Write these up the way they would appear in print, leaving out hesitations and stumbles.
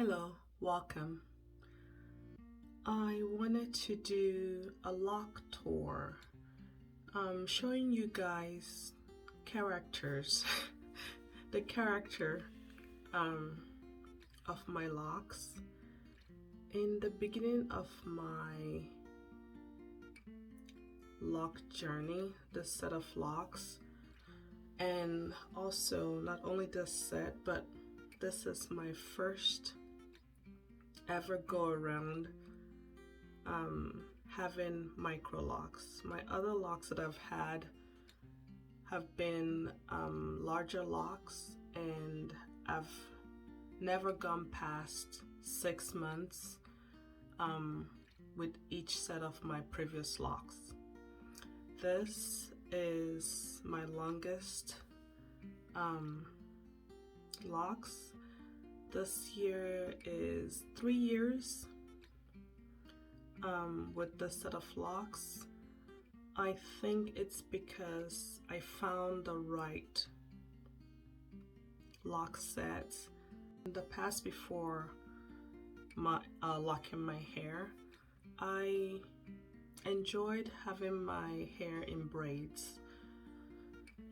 Hello, welcome. I wanted to do a lock tour, showing you guys characters, the character of my locks. In the beginning of my lock journey, this set of locks, and also not only this set, but this is my first ever go around having MICROLOCS. My other locks that I've had have been larger locks, and I've never gone past 6 months with each set of my previous locks. This is my longest locks. This year is 3 years with this set of locks. I think it's because I found the right lock set. In the past, before my locking my hair, I enjoyed having my hair in braids.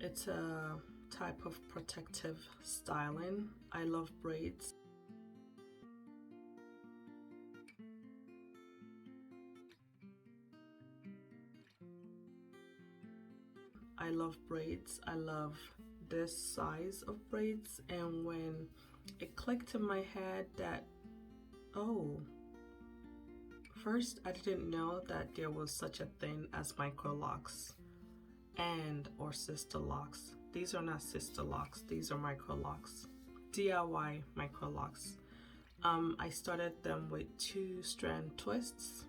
It's a type of protective styling. I love braids. I love braids. I love this size of braids, and when it clicked in my head that, oh, first I didn't know that there was such a thing as MICROLOCS and or sister locks. These are not sister locks, these are MICROLOCS, DIY MICROLOCS. I started them with 2-strand twists,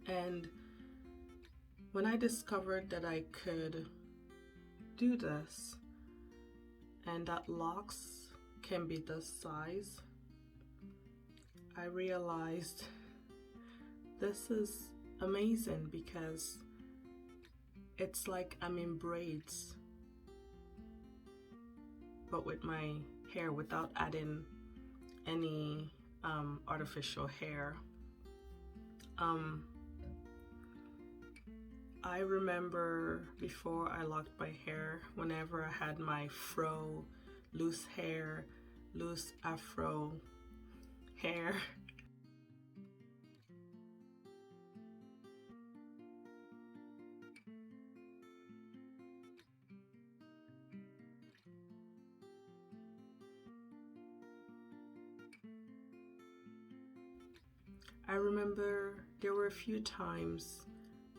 and when I discovered that I could do this and that locks can be this size, I realized this is amazing because it's like I'm in braids, but with my hair, without adding any artificial hair. I remember before I locked my hair, whenever I had my fro, loose hair, loose afro hair, I remember there were a few times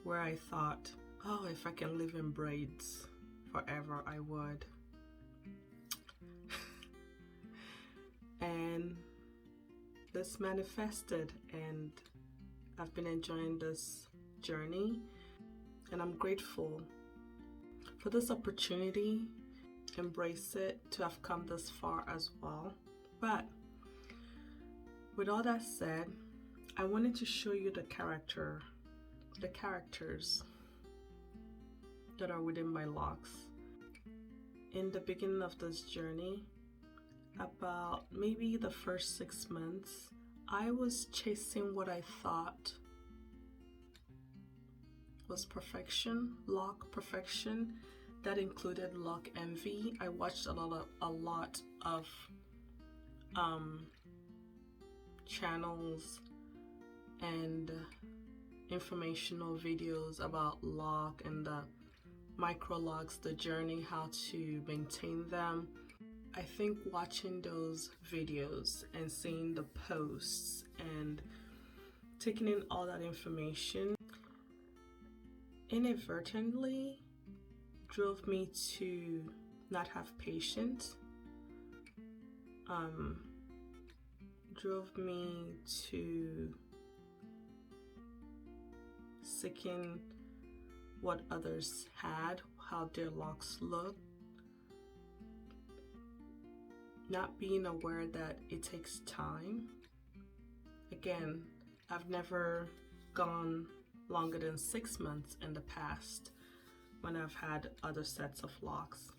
where I thought, oh, if I can live in braids forever, I would. And this manifested, and I've been enjoying this journey, and I'm grateful for this opportunity. Embrace it, to have come this far as well. But with all that said, I wanted to show you the characters that are within my locks. In the beginning of this journey, about maybe the first 6 months, I was chasing what I thought was perfection, lock perfection. That included lock envy. I watched a lot of channels and informational videos about lock and the MICROLOCS, the journey, how to maintain them. I think watching those videos and seeing the posts and taking in all that information inadvertently drove me to not have patience, drove me to seeking what others had, how their locks look, not being aware that it takes time. Again, I've never gone longer than 6 months in the past when I've had other sets of locks.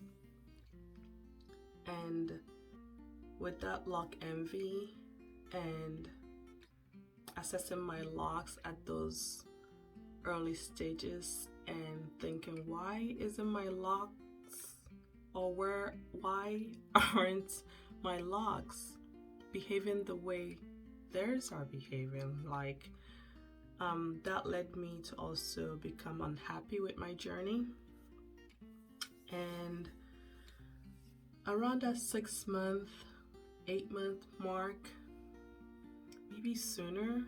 And with that lock envy, and assessing my locks at those early stages and thinking, why isn't my locks, or why aren't my locks behaving the way theirs are behaving? Like, that led me to also become unhappy with my journey. And around that 6-month, 8-month mark, maybe sooner,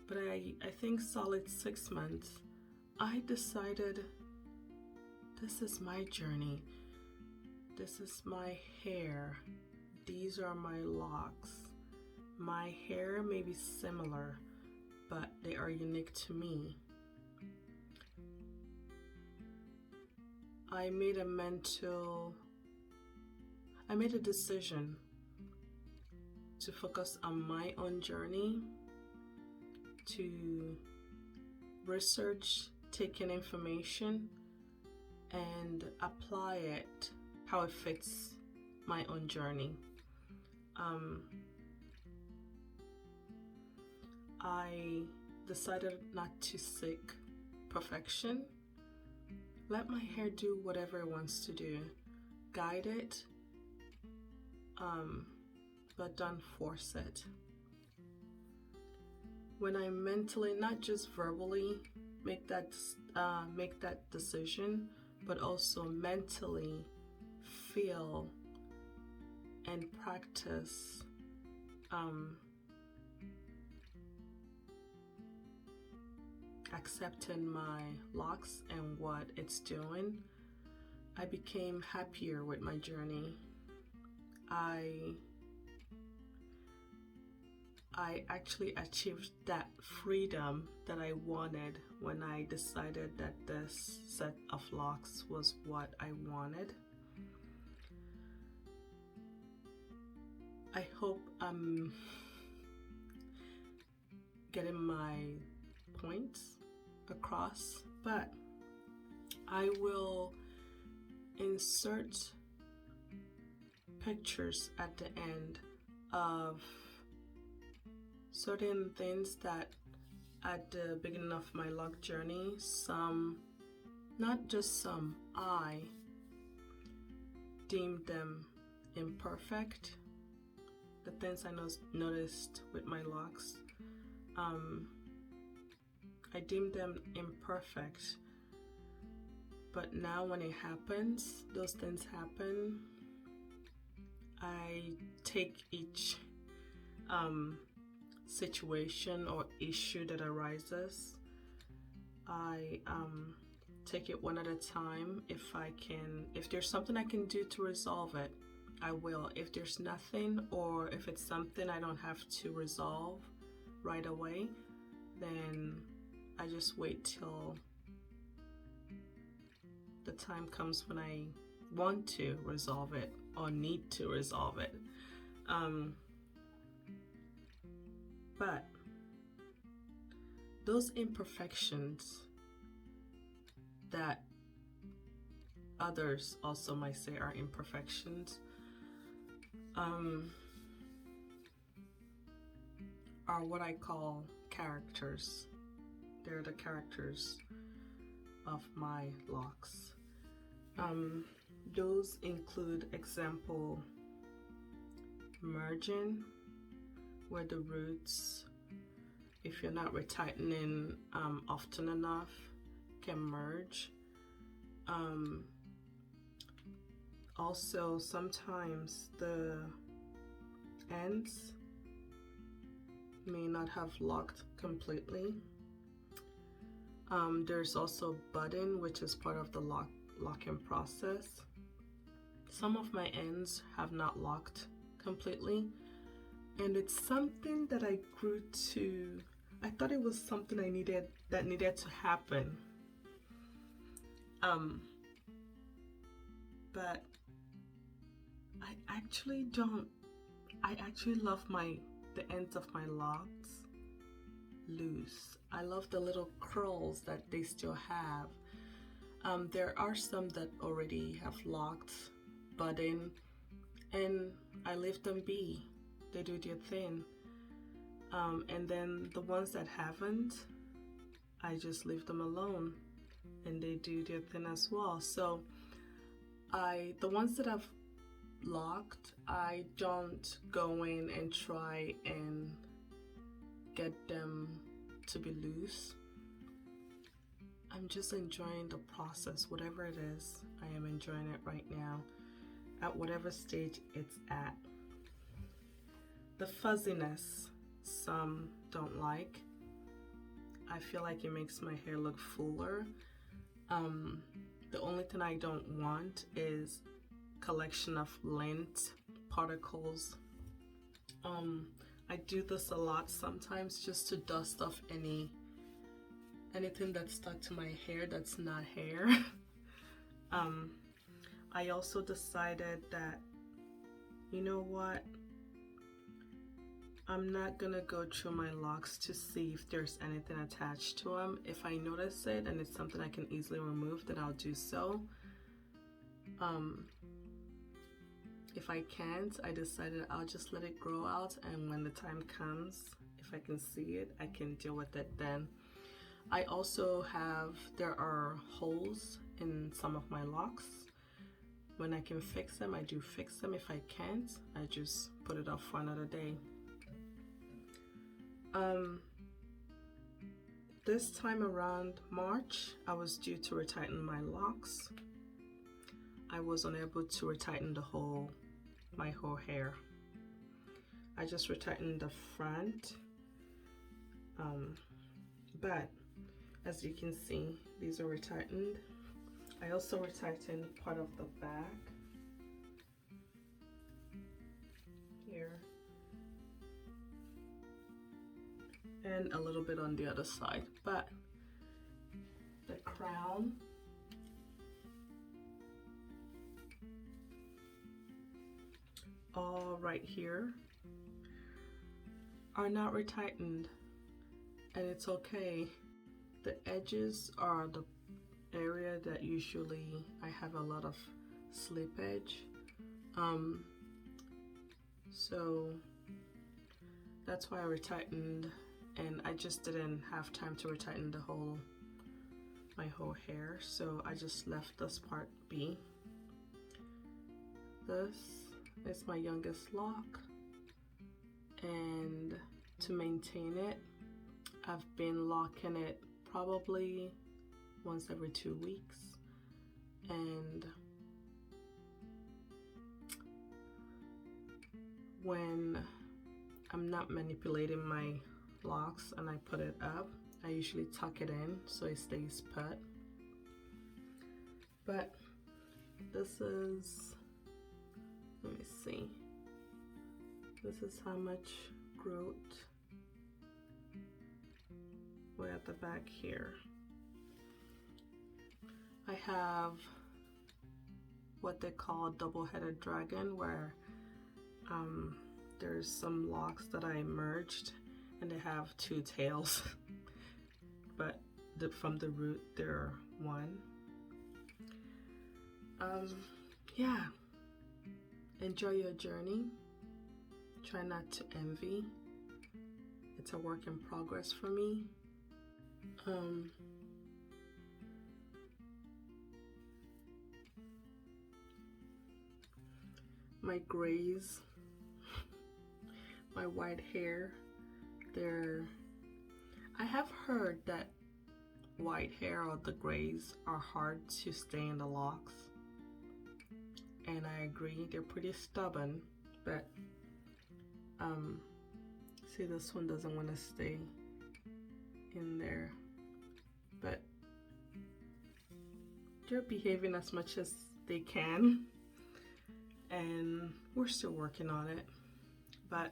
but I think solid 6 months, I decided this is my journey. This is my hair. These are my locks. My hair may be similar, but they are unique to me. I made a decision to focus on my own journey, to research, take in information, and apply it how it fits my own journey. I decided not to seek perfection. Let my hair do whatever it wants to do. Guide it, but don't force it. When I mentally, not just verbally, make that decision, but also mentally feel and practice accepting my locks and what it's doing, I became happier with my journey. I actually achieved that freedom that I wanted when I decided that this set of locks was what I wanted. I hope I'm getting my points across, but I will insert pictures at the end of certain things that at the beginning of my lock journey, not just some, I deemed them imperfect. The things I noticed with my locks, I deemed them imperfect. But now when it happens, those things happen, I take each situation or issue that arises, I take it one at a time. If there's something I can do to resolve it, I will. If there's nothing, or if it's something I don't have to resolve right away, then I just wait till the time comes when I want to resolve it or need to resolve it. But those imperfections that others also might say are imperfections are what I call characters. They're the characters of my locks. Those include, example, merging, where the roots, if you're not retightening often enough, can merge. Also, sometimes the ends may not have locked completely. There's also budding, which is part of the locking process. Some of my ends have not locked completely, and it's something that I grew to. I thought it was something that needed to happen. But I actually don't. I actually love the ends of my locks loose. I love the little curls that they still have. There are some that already have locked, budding, and I leave them be. they do their thing. And then the ones that haven't, I just leave them alone and they do their thing as well. So the ones that I've locked, I don't go in and try and get them to be loose. I'm just enjoying the process, whatever it is. I am enjoying it right now at whatever stage it's at. The fuzziness, some don't like. I feel like it makes my hair look fuller. The only thing I don't want is collection of lint particles. I do this a lot sometimes just to dust off anything that's stuck to my hair that's not hair. I also decided that, you know what, I'm not gonna go through my locks to see if there's anything attached to them. If I notice it and it's something I can easily remove, then I'll do so. If I can't, I decided I'll just let it grow out, and when the time comes, if I can see it, I can deal with it then. I also there are holes in some of my locks. When I can fix them, I do fix them. If I can't, I just put it off for another day. This time around March, I was due to retighten my locks. I was unable to retighten my whole hair. I just retightened the front, but as you can see, these are retightened. I also retightened part of the back here and a little bit on the other side, but the crown, all right here, are not retightened, and it's okay. The edges are the area that usually I have a lot of slippage, so that's why I retightened, and I just didn't have time to retighten my whole hair, so I just left this part be. This is my youngest lock, and to maintain it, I've been locking it probably once every 2 weeks, and when I'm not manipulating my locks and I put it up, I usually tuck it in so it stays put. But this is, let me see, this is how much growth we're at the back here. I have what they call double-headed dragon, where there's some locks that I merged and they have 2 tails, but from the root they're one. Yeah, enjoy your journey. Try not to envy. It's a work in progress for me. My grays, my white hair, I have heard that white hair or the grays are hard to stay in the locks, and I agree, they're pretty stubborn, but see, this one doesn't want to stay in there, but they're behaving as much as they can, and we're still working on it. But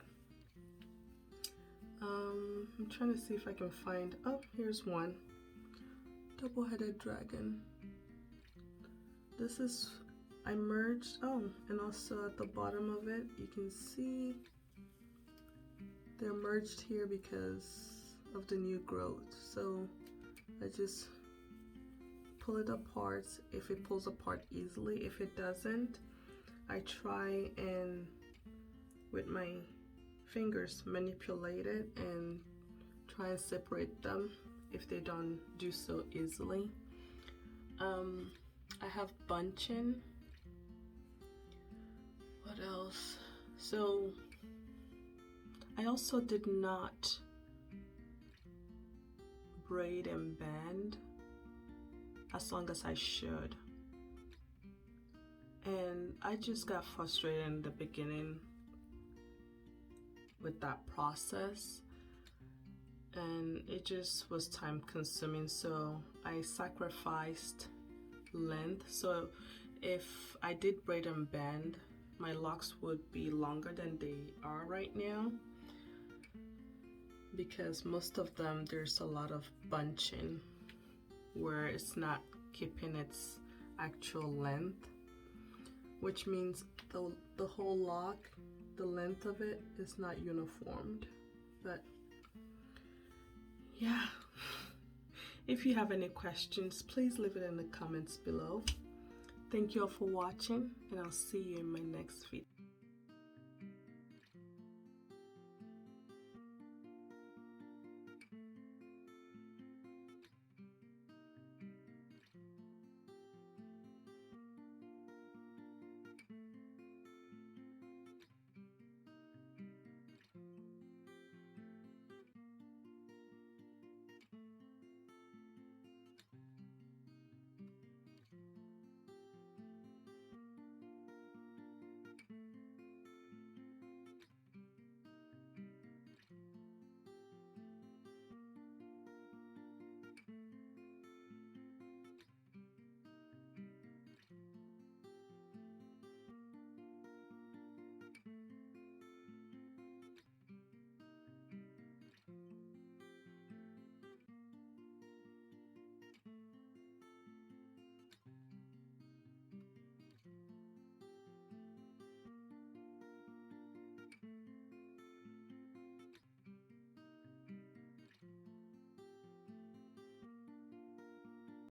I'm trying to see if I can find, oh, here's one, double-headed dragon. This is, I merged, oh, and also at the bottom of it, you can see they're merged here because of the new growth. So I just pull it apart if it pulls apart easily. If it doesn't, I try and with my fingers manipulate it and try and separate them if they don't do so easily. I have bunching. What else? So I also did not braid and band as long as I should, and I just got frustrated in the beginning with that process, and it just was time consuming, so I sacrificed length. So if I did braid and band, my locks would be longer than they are right now, because most of them there's a lot of bunching where it's not keeping its actual length, which means the whole lock, the length of it is not uniformed. But yeah, if you have any questions, please leave it in the comments below. Thank you all for watching, and I'll see you in my next video.